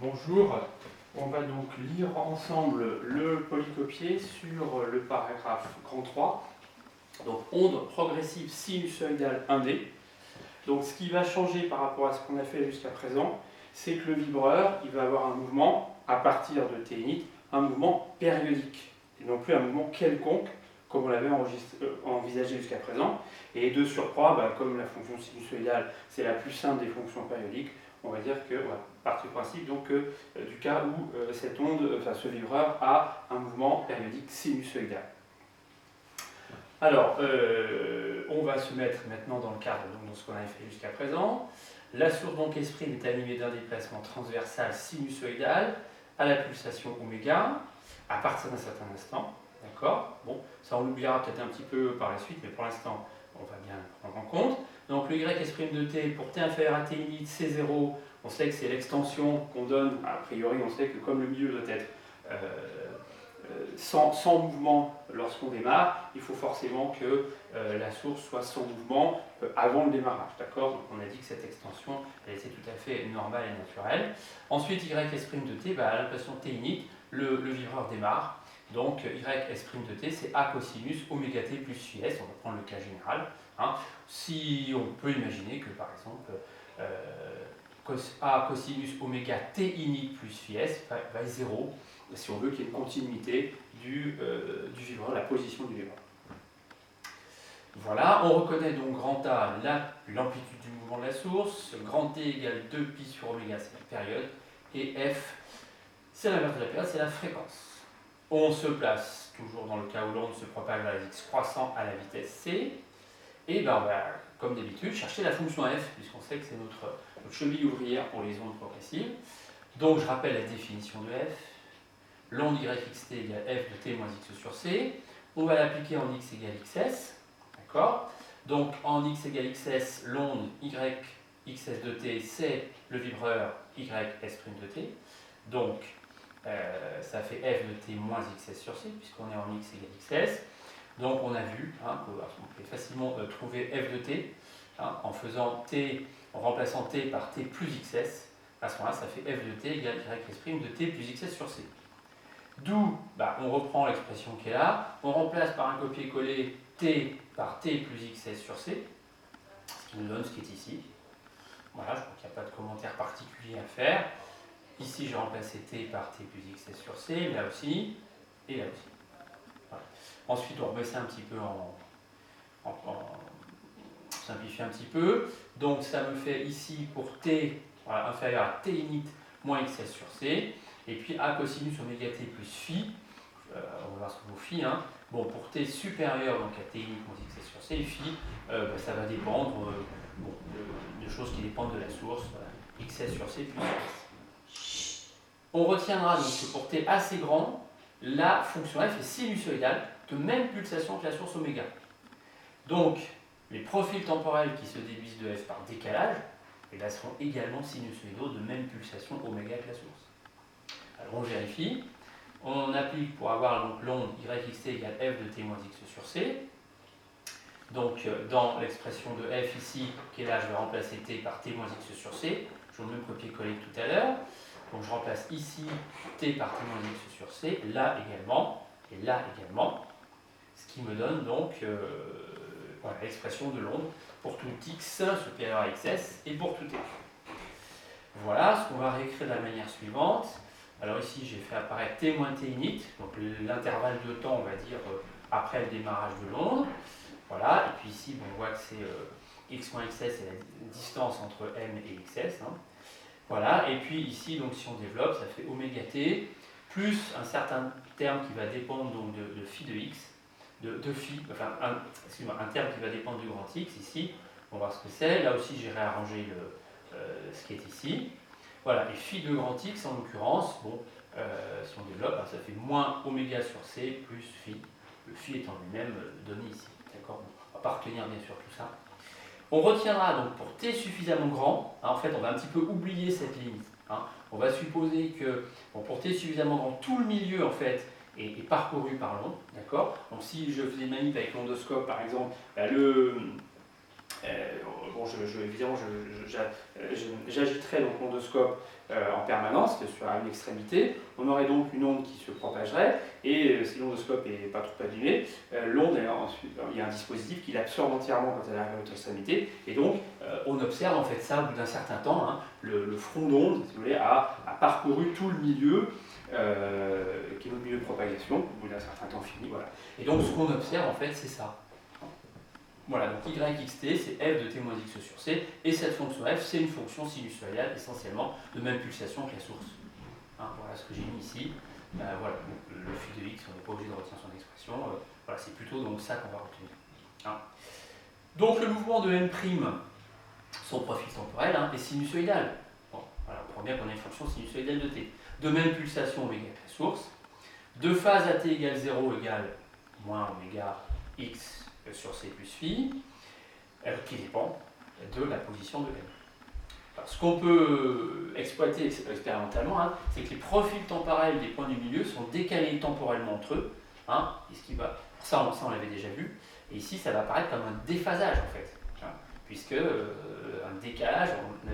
Bonjour, on va donc lire ensemble le polycopié sur le paragraphe grand 3. Donc onde progressive sinusoïdale 1D. Donc ce qui va changer par rapport à ce qu'on a fait jusqu'à présent, c'est que le vibreur il va avoir un mouvement à partir de t init, un mouvement périodique, et non plus un mouvement quelconque comme on l'avait envisagé jusqu'à présent. Et de surcroît, comme la fonction sinusoïdale c'est la plus simple des fonctions périodiques, on va dire que, on va partir du principe donc, du cas où cette onde, ce vibreur a un mouvement périodique sinusoïdal. Alors, on va se mettre maintenant dans le cadre de ce qu'on avait fait jusqu'à présent. La source donc S' est animée d'un déplacement transversal sinusoïdal à la pulsation oméga à partir d'un certain instant. D'accord? Bon, ça on l'oubliera peut-être un petit peu par la suite, mais pour l'instant, on va bien le prendre en compte. Donc le YS' de t pour t inférieur à t init, C0, on sait que c'est l'extension qu'on donne, a priori on sait que comme le milieu doit être sans mouvement lorsqu'on démarre, il faut forcément que la source soit sans mouvement avant le démarrage. D'accord? Donc on a dit que cette extension elle était tout à fait normale et naturelle. Ensuite, YS' de t, à l'impulsion t init, le vibreur démarre. Donc YS' de t, c'est A cosinus oméga t plus phi s, on va prendre le cas général. Hein. Si on peut imaginer que par exemple A cosinus oméga t init plus phi s va être 0, si on veut qu'il y ait une continuité du vibreur, la position du vibreur. Voilà, on reconnaît donc grand A, l'amplitude du mouvement de la source, grand T égale 2pi sur oméga, c'est la période, et F, c'est l'inverse de la période, c'est la fréquence. On se place toujours dans le cas où l'onde se propage à la x croissant à la vitesse c, et on va, comme d'habitude, chercher la fonction f, puisqu'on sait que c'est notre cheville ouvrière pour les ondes progressives. Donc je rappelle la définition de f, l'onde yxt égale f de t moins x sur c, on va l'appliquer en x égale xs, d'accord? Donc en x égale xs, l'onde yxs de t, c'est le vibreur ys' de t, donc ça fait f de t moins xs sur c, puisqu'on est en x égale xs. Donc on a vu qu'on peut facilement trouver f de t en faisant t, en remplaçant t par t plus xs. À ce moment-là, ça fait f de t égale y' de t plus xs sur c. D'où on reprend l'expression qui est là, on remplace par un copier-coller t par t plus xs sur c, ce qui nous donne ce qui est ici. Voilà, je crois qu'il n'y a pas de commentaire particulier à faire. Ici, j'ai remplacé t par t plus xs sur c, là aussi, et là aussi. Voilà. Ensuite, on remet ça un petit peu simplifier un petit peu. Donc, ça me fait ici pour t inférieur à t init moins xs sur c, et puis a cosinus oméga t plus phi, on va voir ce que vaut phi. Bon, pour t supérieur donc à t init moins xs sur c, phi, ça va dépendre de choses qui dépendent de la source, xs sur c plus x. On retiendra donc que pour t assez grand, la fonction f est sinusoïdale de même pulsation que la source oméga. Donc, les profils temporels qui se déduisent de f par décalage seront également sinusoïdaux de même pulsation oméga que la source. Alors on vérifie. On applique pour avoir l'onde yxt égale f de t moins x sur c. Donc dans l'expression de f ici, qui est là, je vais remplacer t par t moins x sur c. Je vais le même copier-coller que tout à l'heure. Donc je remplace ici t par t moins x sur c, là également, et là également. Ce qui me donne donc l'expression de l'onde pour tout x supérieur à xs et pour tout t. Voilà ce qu'on va réécrire de la manière suivante. Alors ici j'ai fait apparaître t moins t init, donc l'intervalle de temps on va dire après le démarrage de l'onde. Voilà, et puis ici on voit que c'est x moins xs, c'est la distance entre m et xs. Voilà, et puis ici donc si on développe, ça fait oméga t plus un certain terme qui va dépendre donc de phi de x, de phi, enfin un terme qui va dépendre du grand x ici. On va voir ce que c'est. Là aussi j'ai réarrangé ce qui est ici. Voilà, et phi de grand x en l'occurrence, si on développe, ça fait moins oméga sur c plus phi, le phi étant lui-même donné ici. D'accord? On ne va pas retenir bien sûr tout ça. On retiendra donc pour t suffisamment grand, en fait on va un petit peu oublier cette limite. On va supposer que pour t suffisamment grand, tout le milieu en fait est parcouru par l'onde, d'accord? Donc si je faisais une manip avec l'ondoscope par exemple, Évidemment, j'agiterai donc l'ondoscope en permanence sur une extrémité. On aurait donc une onde qui se propagerait, et si l'ondoscope n'est pas trop abîmé, l'onde, il y a un dispositif qui l'absorbe entièrement quand elle arrive à l'autre extrémité, et donc on observe en fait ça au bout d'un certain temps. Hein, le front d'onde, si vous voulez, a parcouru tout le milieu, qui est notre milieu de propagation, au bout d'un certain temps fini. Voilà. Et donc ce qu'on observe en fait, c'est ça. Voilà, donc yxt, c'est f de t moins x sur c, et cette fonction f, c'est une fonction sinusoïdale essentiellement de même pulsation que la source. Hein, voilà ce que j'ai mis ici. Voilà, donc, le phi de x, on n'est pas obligé de retenir son expression. Voilà, c'est plutôt donc ça qu'on va retenir. Hein. Donc le mouvement de m', son profil temporel, hein, est sinusoïdal. Bon, voilà, on prend bien qu'on a une fonction sinusoïdale de t. De même pulsation oméga que la source. De phase à t égale 0 égale moins oméga x sur c plus phi, qui dépend de la position de m. Alors, ce qu'on peut exploiter expérimentalement, hein, c'est que les profils temporels des points du milieu sont décalés temporellement entre eux. Hein, et ce qui va, ça on l'avait déjà vu. Et ici, ça va apparaître comme un déphasage en fait. Hein, puisque un décalage, on a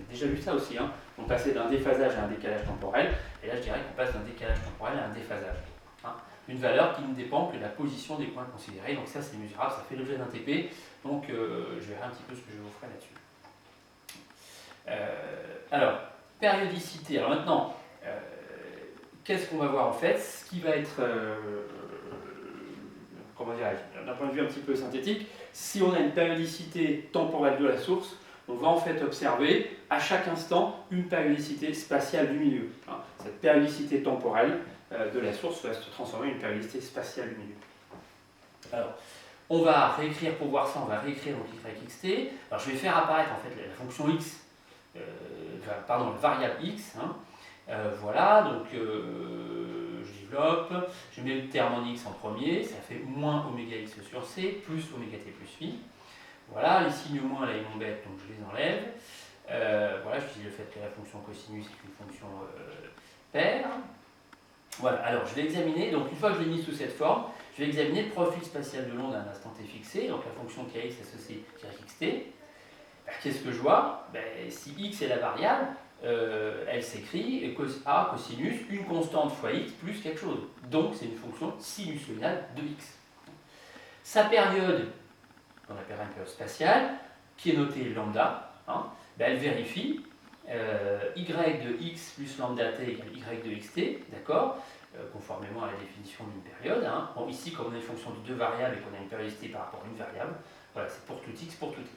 déjà vu ça aussi. Hein, on passait d'un déphasage à un décalage temporel. Et là, je dirais qu'on passe d'un décalage temporel à un déphasage. Hein, une valeur qui ne dépend que de la position des points considérés. Donc ça, c'est mesurable, ça fait l'objet d'un TP. Donc je verrai un petit peu ce que je vous ferai là-dessus. Alors, périodicité. Alors maintenant, qu'est-ce qu'on va voir en fait? Ce qui va être, comment dirais-je, d'un point de vue un petit peu synthétique, si on a une périodicité temporelle de la source, on va en fait observer à chaque instant une périodicité spatiale du milieu. Hein. Cette périodicité temporelle de la source va se transformer en une périodicité spatiale du milieu. Alors, on va réécrire, pour voir ça, on va réécrire donc yxt. Alors je vais faire apparaître en fait la fonction x, pardon, la variable x. Hein. Voilà, donc je développe, je mets le terme en x en premier, ça fait moins oméga x sur c, plus oméga t plus phi. Voilà, les signes moins là ils m'embêtent, donc je les enlève. Voilà, je dis le fait que la fonction cosinus est une fonction paire. Voilà, alors je vais examiner, donc une fois que je l'ai mis sous cette forme, je vais examiner le profil spatial de l'onde à un instant t fixé, donc la fonction kx associée yxt. Ben, qu'est-ce que je vois? Ben, si x est la variable, elle s'écrit a cosinus, une constante fois x plus quelque chose. Donc c'est une fonction sinusoïdale de x. Sa période, qu'on appellera une période spatiale, qui est notée lambda, hein, ben, elle vérifie y de x plus lambda t égale y de xt, d'accord, conformément à la définition d'une période. Hein. Bon, ici, comme on a une fonction de deux variables et qu'on a une périodicité par rapport à une variable, voilà, c'est pour tout x, pour tout t.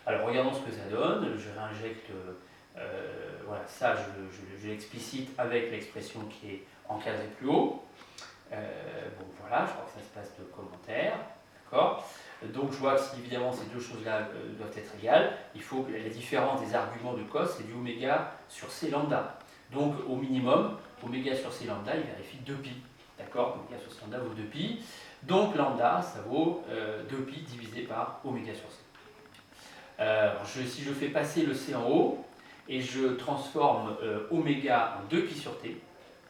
Alors regardons ce que ça donne, je réinjecte, voilà, ça je l'explicite avec l'expression qui est encadrée plus haut. Bon voilà, je crois que ça se passe de commentaires, d'accord. Donc je vois que si évidemment ces deux choses-là doivent être égales, il faut que la différence des arguments de cos, c'est du oméga sur c lambda. Donc au minimum, oméga sur c lambda, il vérifie 2pi, d'accord. Oméga sur c lambda vaut 2pi. Donc lambda, ça vaut 2pi divisé par oméga sur c. Si je fais passer le c en haut, et je transforme oméga en 2pi sur t,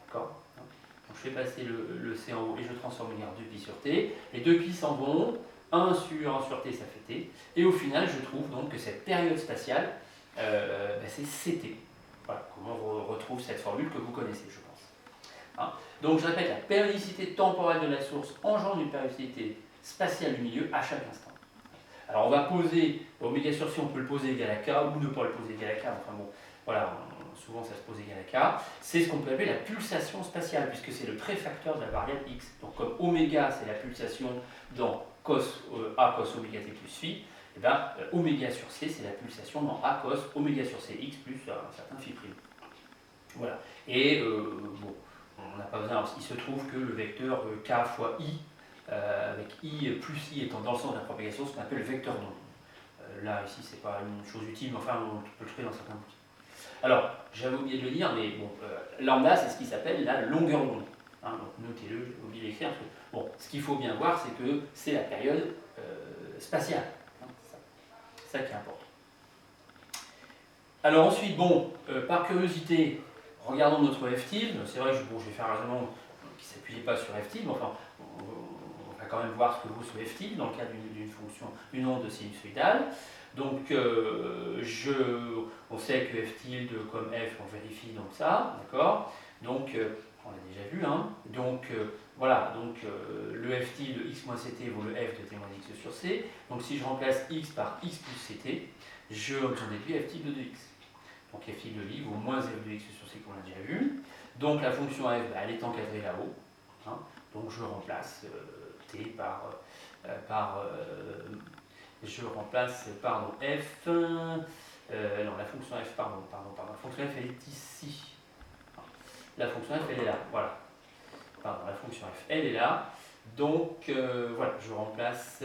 d'accord. Donc je fais passer le c en haut et je transforme oméga en 2pi sur t, les 2pi s'en vont, 1 sur t ça fait t, et au final je trouve donc que cette période spatiale, c'est ct. Voilà comment on retrouve cette formule que vous connaissez, je pense. Hein, donc je répète, la périodicité temporelle de la source engendre une périodicité spatiale du milieu à chaque instant. Alors on va poser, oméga sur c on peut le poser égal à k ou ne pas le poser égal à k, enfin bon, voilà, souvent ça se pose égal à k. C'est ce qu'on peut appeler la pulsation spatiale, puisque c'est le préfacteur de la variable x. Donc comme oméga c'est la pulsation dans cos, a cos oméga t plus phi, et bien oméga sur c c'est la pulsation dans a cos oméga sur c x plus un certain phi prime. Voilà, et bon, on n'a pas besoin, il se trouve que le vecteur k fois i, avec i plus i étant dans le sens de la propagation, ce qu'on appelle le vecteur d'onde. Là, ici, c'est pas une chose utile, mais enfin, on peut le trouver dans certains outils. Alors, j'avais oublié de le dire, mais bon, lambda, c'est ce qui s'appelle la longueur d'onde. Hein, donc, notez-le, j'ai oublié de l'écrire. Bon, ce qu'il faut bien voir, c'est que c'est la période spatiale. Hein, c'est ça qui est important. Alors ensuite, bon, par curiosité, regardons notre f-tilde. C'est vrai que je vais faire un raisonnement qui ne s'appuyait pas sur f-tilde, mais enfin, on va va quand même voir ce que vaut ce f tilde dans le cas d'une fonction, d'une onde sinusoïdale. Donc, on sait que f tilde comme f, on vérifie donc ça, d'accord? Donc, on l'a déjà vu, hein? Donc, voilà, donc le f tilde x moins ct vaut le f de t moins x sur c. Donc, si je remplace x par x plus ct, j'en déduis f tilde de x. Donc, f tilde de i vaut moins f de x sur c qu'on a déjà vu. Donc, la fonction f, elle est encadrée là-haut. Hein? Donc, je remplace t je remplace, pardon, f, non, la fonction f, pardon, la fonction f, elle est ici. La fonction f, elle est là, voilà. Pardon, la fonction f, elle est là. Donc, voilà, je remplace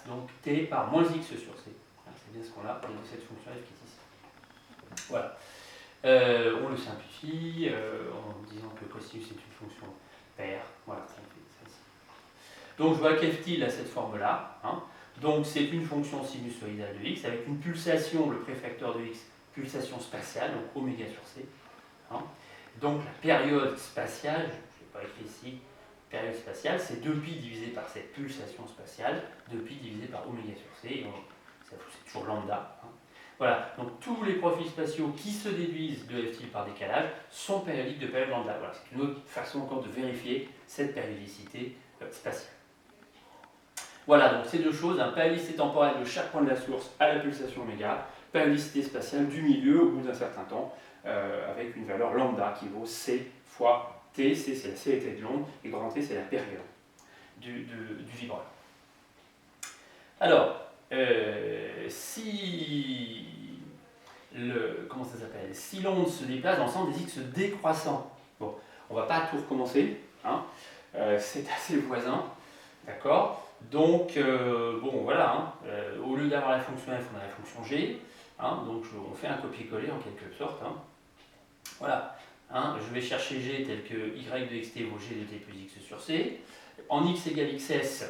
donc t par moins x sur c. C'est bien ce qu'on a de cette fonction f qui est ici. Voilà. On le simplifie en disant que cosinus est une fonction paire. Voilà, ça me fait ça ici. Donc je vois qu'f tilde a cette forme-là. Hein. Donc c'est une fonction sinusoïdale de x avec une pulsation, le préfacteur de x, pulsation spatiale, donc oméga sur c. Hein. Donc la période spatiale, je ne l'ai pas écrit ici, période spatiale, c'est 2π divisé par cette pulsation spatiale, 2π divisé par oméga sur c, et c'est toujours lambda. Hein. Voilà, donc tous les profils spatiaux qui se déduisent de f tilde par décalage sont périodiques de période lambda. Voilà, c'est une autre façon encore de vérifier cette périodicité spatiale. Voilà, donc ces deux choses, périodicité temporelle de chaque point de la source à la pulsation oméga, périodicité spatiale du milieu au bout d'un certain temps, avec une valeur lambda qui vaut c fois t, c c'est la célérité de l'onde, et grand T c'est la période du vibreur. Alors, si l'onde se déplace dans le sens des x décroissants, bon, on ne va pas tout recommencer, hein, c'est assez voisin, d'accord? Donc, bon, voilà, hein, au lieu d'avoir la fonction f, on a la fonction g, hein, donc on fait un copier-coller en quelque sorte. Hein. Voilà, hein, je vais chercher g tel que y de xt vaut g de t plus x sur c. En x égale xs,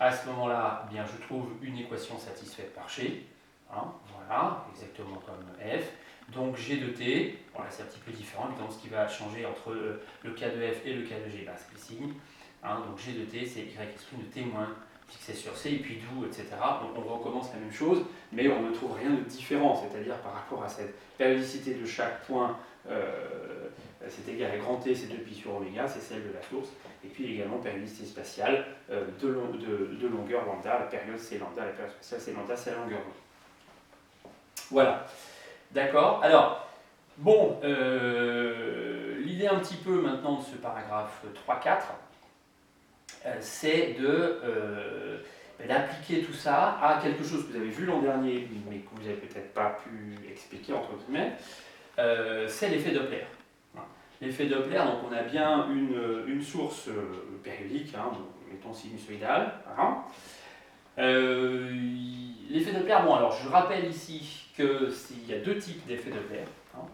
à ce moment-là, eh bien, je trouve une équation satisfaite par g. Hein, voilà, exactement comme f. Donc g de t, bon, là c'est un petit peu différent, évidemment ce qui va changer entre le cas de f et le cas de g, bah, c'est le signe. Hein, donc g de t, c'est y exprime de t moins xs sur c, et puis d'où, etc. Donc on recommence la même chose, mais on ne trouve rien de différent, c'est-à-dire par rapport à cette périodicité de chaque point, c'est égal à grand T, c'est 2π sur oméga, c'est celle de la source, et puis également périodicité spatiale de longueur lambda, la période c'est lambda, la période spatiale c'est lambda, c'est la longueur lambda. Voilà, d'accord. Alors, bon, l'idée un petit peu maintenant de ce paragraphe 3-4, c'est d'appliquer tout ça à quelque chose que vous avez vu l'an dernier, mais que vous n'avez peut-être pas pu expliquer, entre guillemets, c'est l'effet Doppler. L'effet Doppler, donc on a bien une source périodique, hein, mettons sinusoïdale. Hein. L'effet Doppler, bon alors je rappelle ici qu'il y a deux types d'effets Doppler. Hein.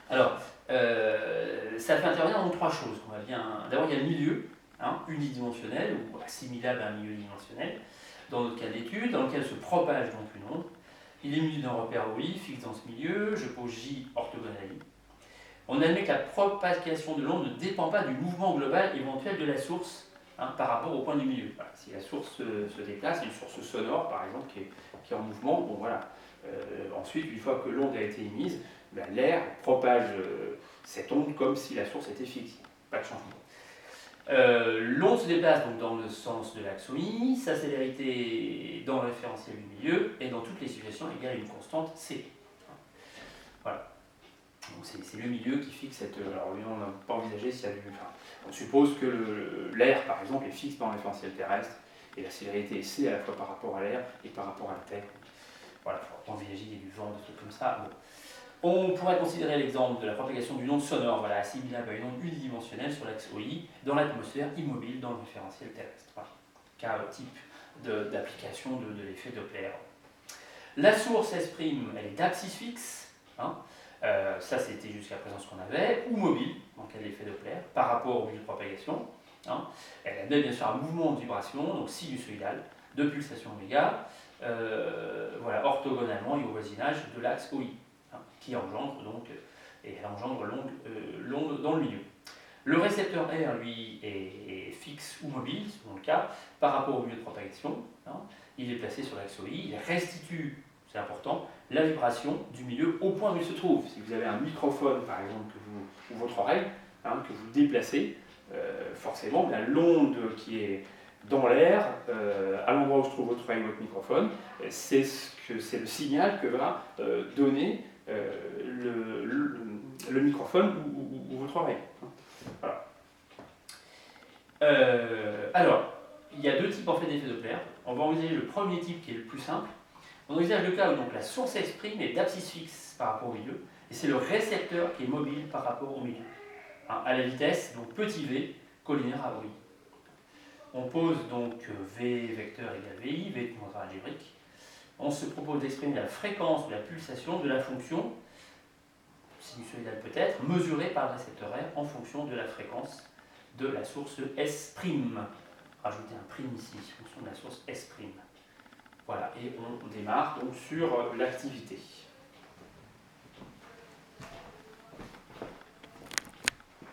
Alors, ça fait intervenir dans trois choses. D'abord, il y a le milieu, hein, unidimensionnel ou assimilable à un milieu dimensionnel, dans notre cas d'étude, dans lequel se propage donc une onde. Il est muni d'un repère OI, fixe dans ce milieu, je pose J orthogonal à I. On admet que la propagation de l'onde ne dépend pas du mouvement global éventuel de la source, hein, par rapport au point du milieu. Voilà, si la source se déplace, une source sonore par exemple qui est en mouvement, bon voilà. Ensuite, une fois que l'onde a été émise, ben, l'air propage cette onde comme si la source était fixe, pas de changement. L'onde se déplace donc dans le sens de l'axe OI, sa célérité dans le référentiel du milieu, et dans toutes les situations égale à une constante C. Voilà. Donc c'est le milieu qui fixe cette... Alors on n'a pas envisagé s'il y a du... Enfin, on suppose que l'air, par exemple, est fixe dans le référentiel terrestre, et la célérité est C à la fois par rapport à l'air et par rapport à la Terre. Voilà, il faut pas envisager qu'il y ait du vent, des trucs comme ça. Bon. On pourrait considérer l'exemple de la propagation d'une onde sonore, voilà, assimilable à une onde unidimensionnelle sur l'axe OI, dans l'atmosphère immobile dans le référentiel terrestre. Voilà. Cas type d'application de l'effet Doppler. La source S', elle est d'abscisse fixe, hein. Ça c'était jusqu'à présent ce qu'on avait, ou mobile, dans le cas de l'effet Doppler, par rapport au milieu de propagation. Hein. Elle admet bien sûr un mouvement de vibration, donc sinusoïdal, de pulsation oméga, voilà, orthogonalement et au voisinage de l'axe OI. Hein, qui engendre donc, et elle engendre l'onde dans le milieu. Le récepteur R, lui, est fixe ou mobile, selon le cas, par rapport au milieu de propagation. Hein. Il est placé sur l'axe OI, il restitue, c'est important, la vibration du milieu au point où il se trouve. Si vous avez un microphone, par exemple, ou votre oreille, hein, que vous déplacez, forcément, l'onde qui est dans l'air, à l'endroit où se trouve votre oreille ou votre microphone, c'est le signal que va donner le microphone ou votre oreille. Voilà. Alors, il y a deux types en fait d'effets Doppler. On va envisager le premier type qui est le plus simple. On envisage le cas où donc, la source exprime est d'abscisse fixe par rapport au milieu, et c'est le récepteur qui est mobile par rapport au milieu. Hein, à la vitesse, donc petit v, collinaire à OI. On pose donc V vecteur égale VI, V est une montre algébrique. On se propose d'exprimer la fréquence de la pulsation de la fonction, sinusoïdale peut-être, mesurée par le récepteur R en fonction de la fréquence de la source S'. Rajoutez un prime ici, en fonction de la source S'. Voilà, et on démarre donc sur l'activité.